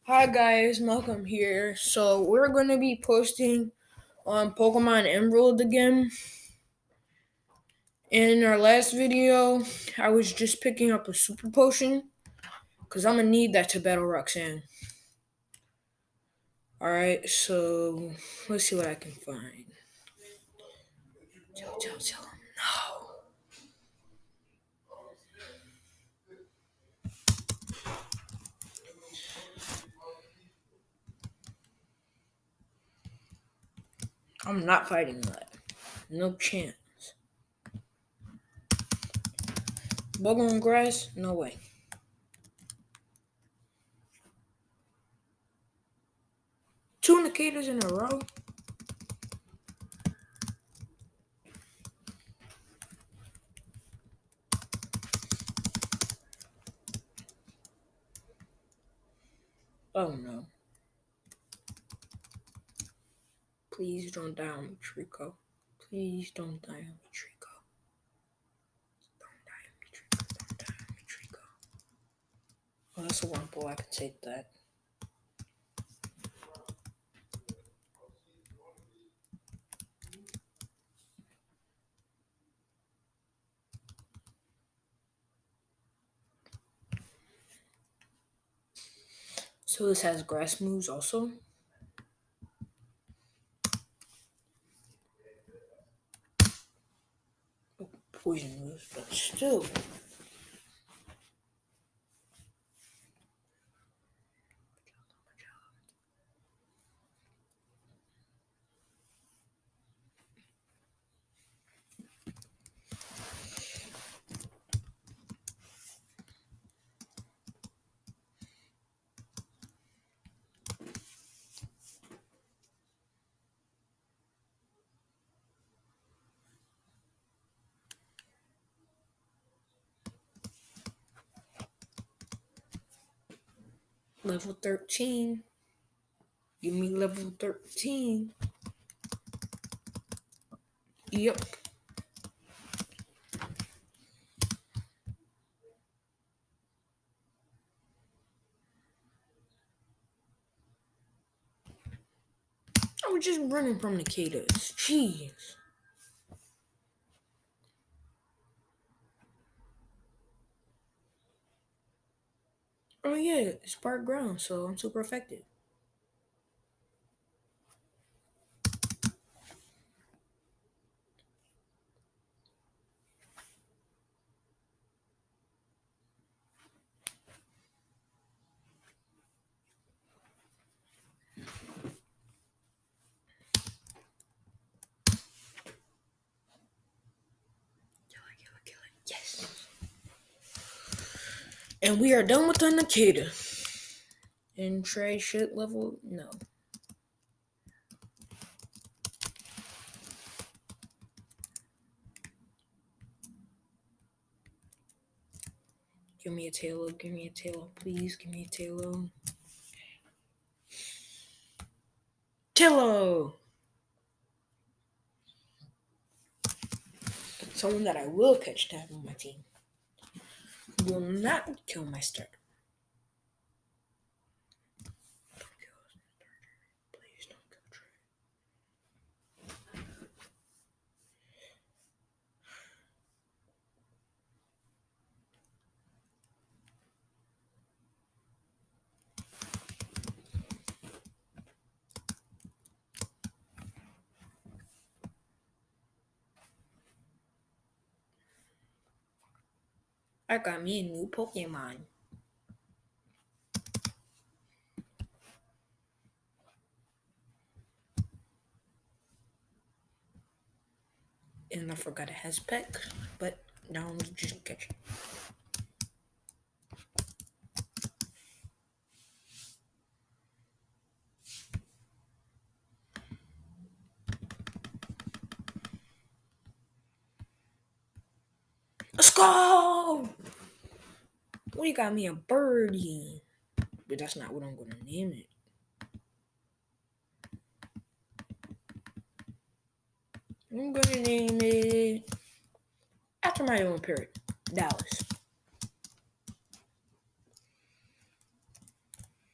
Hi guys, Malcolm here. So we're going to be posting on Pokemon Emerald again. In our last video, I was just picking up a super potion because I'm gonna need that to battle Roxanne. Alright, so let's see what I can find. Tell him no. I'm not fighting that. No chance. Bug on grass? No way. Two Nicadas in a row? Oh no. Please don't die on me, Trico. Please don't die on me, Trico. Don't die on me, Trico. Don't die on me, Trico. Oh, that's a Wurmple. I can take that. So this has grass moves also. Poison moves, but still. Level 13. Give me level 13. Yep. I was just running from the Nicadas. Jeez. Oh yeah, it's Spark Ground, so I'm super effective. Kill it. Yes. And we are done with the Nikita. And Trey shit level? No. Give me a Tailo. Give me a Tailo. Please give me a Tailo. Tailo! Someone that I will catch to have on my team. Will not kill my starter. Please don't kill Trey. I got me a new Pokemon. And I forgot it has Peck, but now I'm just catching. Let's go! Well, you got me a birdie. But that's not what I'm gonna name it. I'm gonna name it after my own parrot, Dallas.